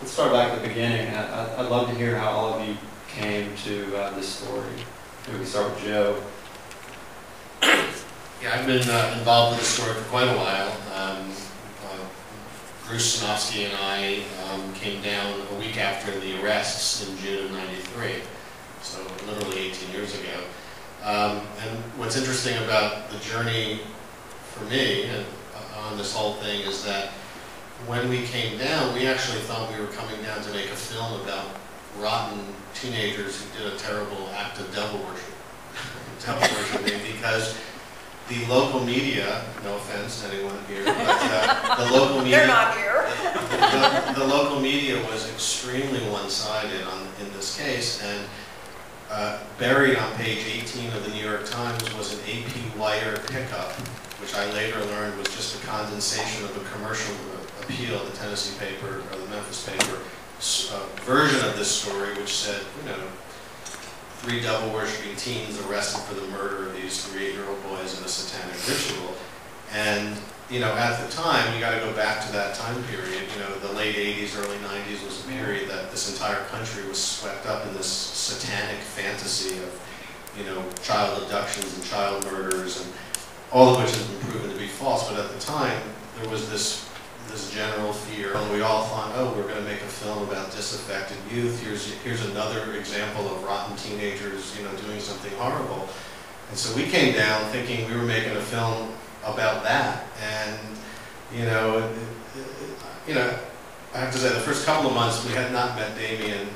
let's start back at the beginning. I'd love to hear how all of you came to this story. Maybe we can start with Joe. Yeah, I've been involved with the story for quite a while. Bruce Sinofsky and I came down a week after the arrests in June of '93, so literally 18 years ago. And what's interesting about the journey for me on this whole thing is that when we came down, we actually thought we were coming down to make a film about rotten teenagers who did a terrible act of devil worshiping, because the local media, no offense to anyone here, but the local media, they're not here. the local media was extremely one-sided in this case, and buried on page 18 of the New York Times was an AP wire pickup, which I later learned was just a condensation of a commercial appeal, the Tennessee paper, or the Memphis paper, version of this story, which said, you know, 3 devil-worshipping teens arrested for the murder of these 3 8-year-old boys in a satanic ritual. And, you know, at the time, you got to go back to that time period, you know, the late 80s, early 90s was a period that this entire country was swept up in this satanic fantasy of, you know, child abductions and child murders, and all of which has been proven to be false. But at the time, there was this general fear, and we all thought, oh, we're going to make a film about disaffected youth. Here's another example of rotten teenagers, you know, doing something horrible. And so we came down thinking we were making a film about that. And you know, I have to say, the first couple of months we had not met Damien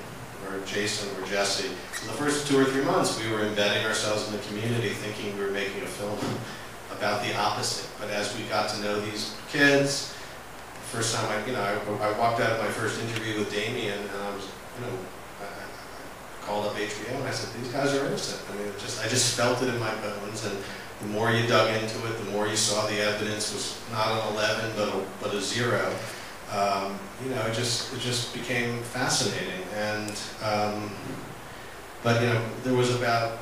or Jason or Jesse. So the first 2 or 3 months we were embedding ourselves in the community, thinking we were making a film about the opposite. But as we got to know these kids, first time I walked out of my first interview with Damien, and I was, you know, I called up HBO and I said, these guys are innocent. I mean, I just felt it in my bones, and the more you dug into it, the more you saw the evidence was not an 11, but a 0. You know, it just became fascinating. And but you know, there was about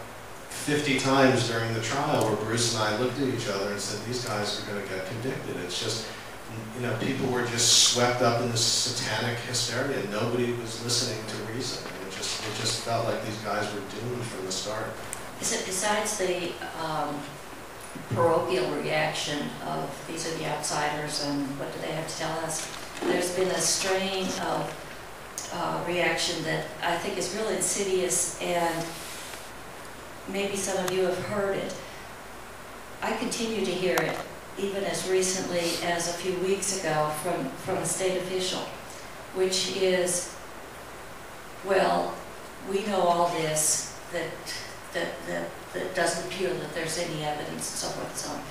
50 times during the trial where Bruce and I looked at each other and said, these guys are going to get convicted. It's just, you know, people were just swept up in this satanic hysteria. Nobody was listening to reason. It just felt like these guys were doomed from the start. Besides the parochial reaction of these are the outsiders and what do they have to tell us, there's been a strain of reaction that I think is really insidious, and maybe some of you have heard it. I continue to hear it, even as recently as a few weeks ago from a state official, which is, well, we know all this, that doesn't appear that there's any evidence and so forth and so on.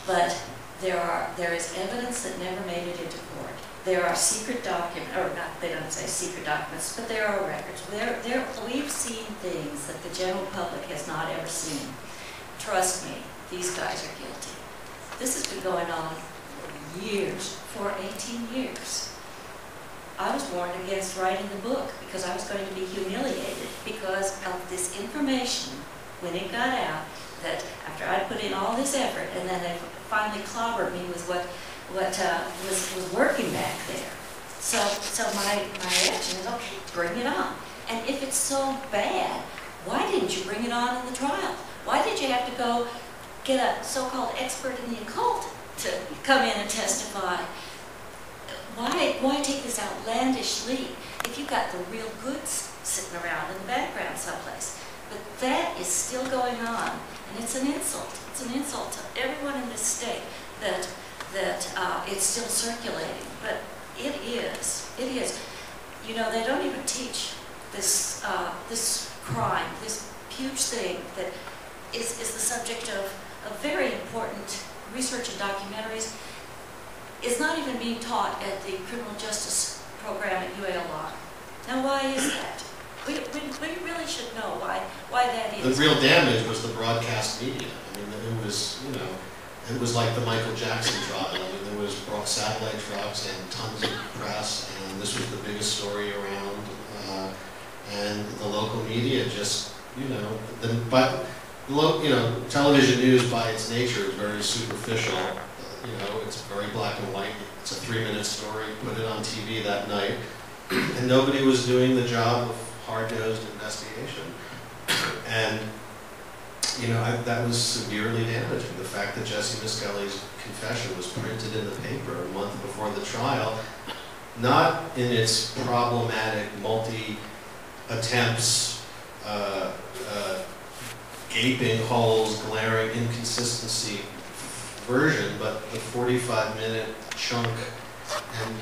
But there is evidence that never made it into court. There are secret documents, or not, they don't say secret documents, but there are records. We've seen things that the general public has not ever seen. Trust me, these guys are guilty. This has been going on for years, for 18 years. I was warned against writing the book because I was going to be humiliated because of this information when it got out, that after I'd put in all this effort and then they finally clobbered me with what was working back there. So my reaction is, okay, bring it on. And if it's so bad, why didn't you bring it on in the trial? Why did you have to go get a so-called expert in the occult to come in and testify? Why take this outlandish leap if you've got the real goods sitting around in the background someplace? But that is still going on, and it's an insult. It's an insult to everyone in this state that it's still circulating. But it is. It is. You know, they don't even teach this this crime, this huge thing that is the subject of very important research and documentaries. Is not even being taught at the criminal justice program at UALR. Now, why is that? We really should know why that is. The real damage was the broadcast media. I mean, it was, you know, it was like the Michael Jackson trial. I mean, there was satellite trucks and tons of press, and this was the biggest story around. And the local media just, you know, television news by its nature is very superficial. You know, it's very black and white. It's a 3-minute story. Put it on TV that night. and nobody was doing the job of hard-nosed investigation. And, you know, that was severely damaging. The fact that Jesse Miskelly's confession was printed in the paper a month before the trial, not in its problematic multi-attempts, gaping holes, glaring inconsistency version, but the 45-minute chunk and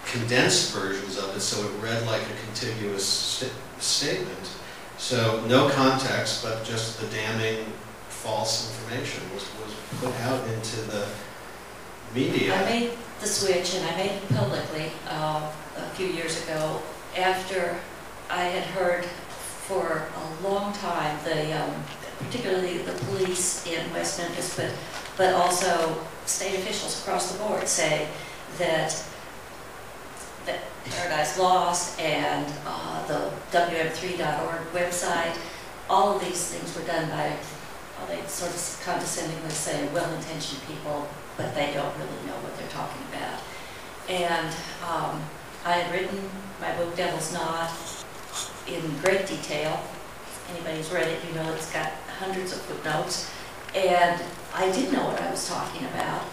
condensed versions of it, so it read like a contiguous statement. So no context, but just the damning false information was put out into the media. I made the switch, and I made it publicly a few years ago after I had heard for a long time particularly the police in West Memphis, but also state officials across the board say that Paradise Lost and the WM3.org website, all of these things were done by, they sort of condescendingly say, well-intentioned people, but they don't really know what they're talking about. And I had written my book, Devil's Knot, in great detail. Anybody who's read it, you know it's got hundreds of footnotes. And I did know what I was talking about.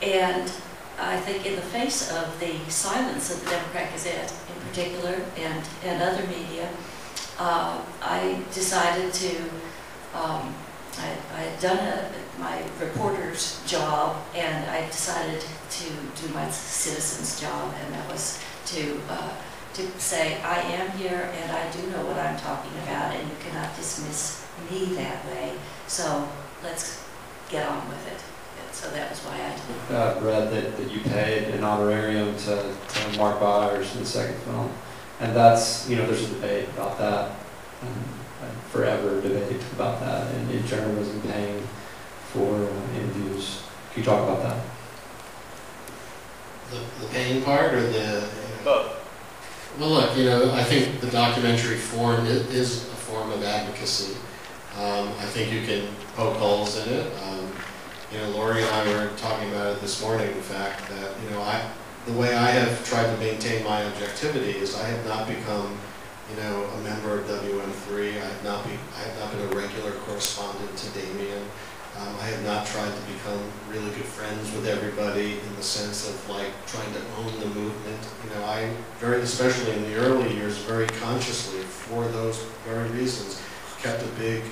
And I think in the face of the silence of the Democrat Gazette in particular and other media, I decided to, I had done my reporter's job, and I decided to do my citizen's job, and that was to say, I am here and I do know what I'm talking about, and you cannot dismiss me that way, so let's get on with it. So that was why I read that you paid an honorarium to Mark Byers in the second film. And that's, you know, there's a debate about that, forever debate about that, and in journalism paying for interviews. Can you talk about that? The paying part or the... Both. Well, look, you know, I think the documentary form is a form of advocacy. I think you can poke holes in it. You know, Lorri and I were talking about it this morning, the fact that, you know, the way I have tried to maintain my objectivity is I have not become, you know, a member of WM3. I have not been a regular correspondent to Damien. I have not tried to become really good friends with everybody in the sense of like trying to own the movement. You know, I especially in the early years, very consciously, for those very reasons, kept a big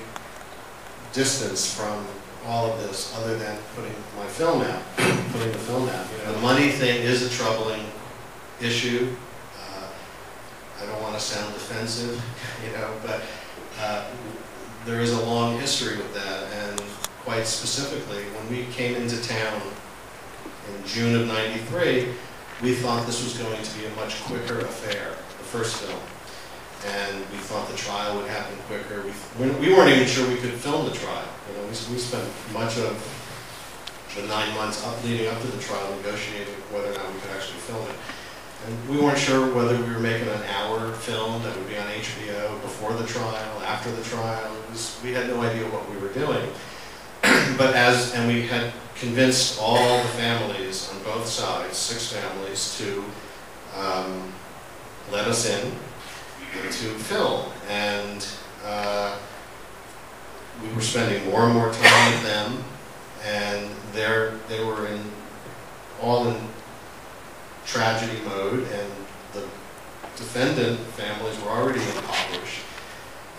distance from all of this, other than putting my film out, putting the film out. You know, the money thing is a troubling issue. I don't want to sound defensive, you know, but there is a long history with that, and quite specifically, when we came into town in June of '93, we thought this was going to be a much quicker affair, the first film. And we thought the trial would happen quicker. We weren't even sure we could film the trial. You know, we spent much of the 9 months leading up to the trial negotiating whether or not we could actually film it. And we weren't sure whether we were making an hour film that would be on HBO before the trial, after the trial. We had no idea what we were doing. And we had convinced all the families on both sides, 6 families, to let us in to film, and we were spending more and more time with them, and they were all in tragedy mode, and the defendant families were already impoverished.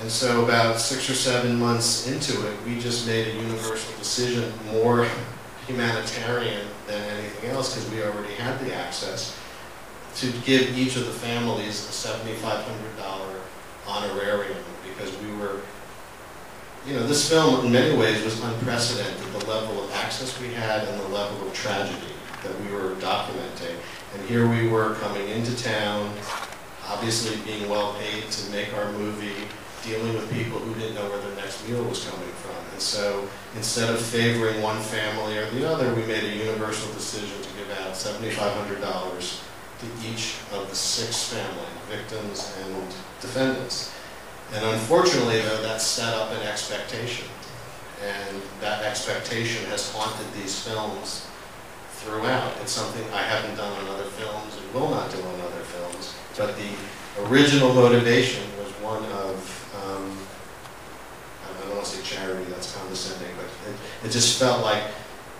And so about 6 or 7 months into it, we just made a universal decision, more humanitarian than anything else, because we already had the access, to give each of the families a $7,500 honorarium, because we were, you know, this film in many ways was unprecedented, the level of access we had and the level of tragedy that we were documenting. And here we were coming into town, obviously being well paid to make our movie, dealing with people who didn't know where their next meal was coming from. And so instead of favoring one family or the other, we made a universal decision to give out $7,500 to each of the 6 family victims and defendants. And unfortunately, though, that set up an expectation. And that expectation has haunted these films throughout. It's something I haven't done on other films and will not do on other films. But the original motivation was one of, I don't want to say charity, that's condescending, but it just felt like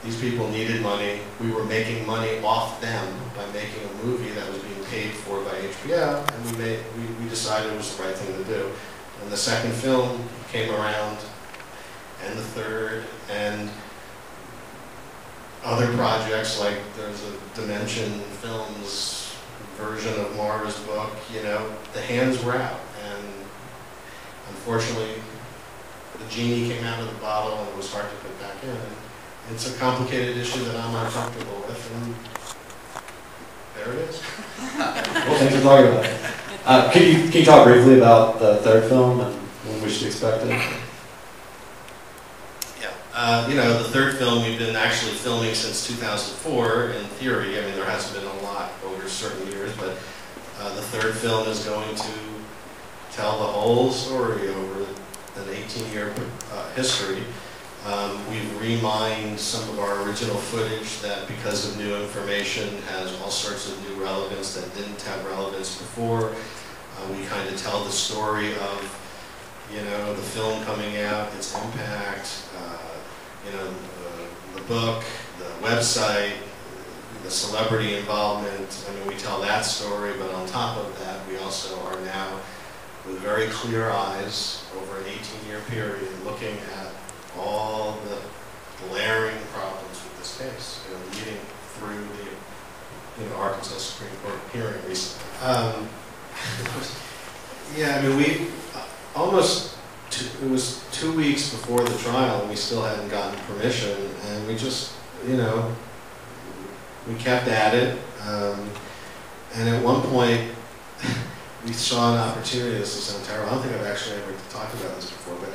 these people needed money. We were making money off them by making a movie that was being paid for by HBO, and we decided it was the right thing to do. And the second film came around, and the third, and other projects, like there's a Dimension Films version of Mara's book, you know, the hands were out. And unfortunately, the genie came out of the bottle and it was hard to put back in. And it's a complicated issue that I'm uncomfortable with, and there it is. Well, thanks for talking about it. Can you talk briefly about the third film and when we should expect it? You know, the third film we've been actually filming since 2004, in theory. I mean, there hasn't been a lot over certain years, but the third film is going to tell the whole story over an 18-year history. We've remined some of our original footage that, because of new information, has all sorts of new relevance that didn't have relevance before. We kind of tell the story of, you know, the film coming out, its impact, you know, the book, the website, the celebrity involvement. I mean, we tell that story, but on top of that, we also are now, with very clear eyes, over an 18-year period, looking at all the glaring problems with this case, you know, leading through the, you know, Arkansas Supreme Court hearing recently. Yeah, I mean, we almost, it was 2 weeks before the trial and we still hadn't gotten permission, and we just, you know, we kept at it, and at one point we saw an opportunity. This will sound terrible, I don't think I've actually ever talked about this before, but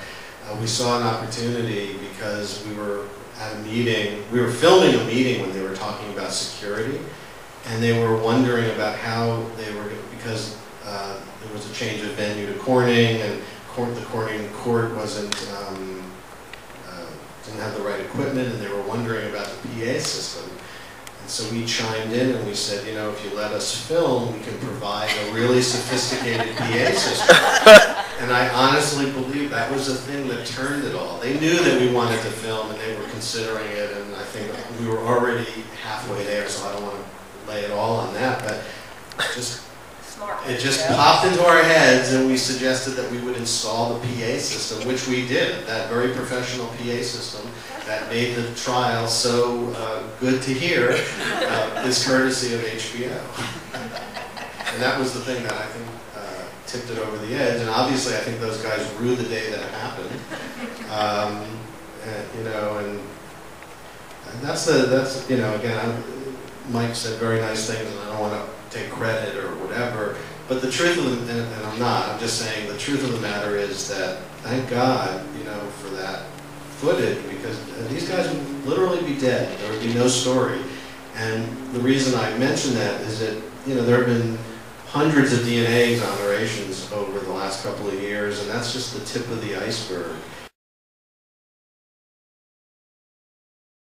we saw an opportunity because we were at a meeting, we were filming a meeting when they were talking about security, and they were wondering about how they were, because there was a change of venue to Corning, and the Corning court wasn't, didn't have the right equipment, and they were wondering about the PA system. And so we chimed in and we said, you know, if you let us film, we can provide a really sophisticated PA system. And I honestly believe that was the thing that turned it all. They knew that we wanted to film and they were considering it, and I think we were already halfway there, so I don't want to lay it all on that, but it just popped into our heads, and we suggested that we would install the PA system, which we did, that very professional PA system that made the trial so good to hear, is courtesy of HBO. And that was the thing that I think tipped it over the edge, and obviously I think those guys rue the day that it happened. You know, and that's, you know, again, Mike said very nice things, and I don't want to take credit or whatever, but the truth of the, and I'm not, I'm just saying the truth of the matter is that, thank God, you know, for that footage, because these guys would literally be dead. There would be no story. And the reason I mention that is that, you know, there have been hundreds of DNA exonerations over the last couple of years, and that's just the tip of the iceberg.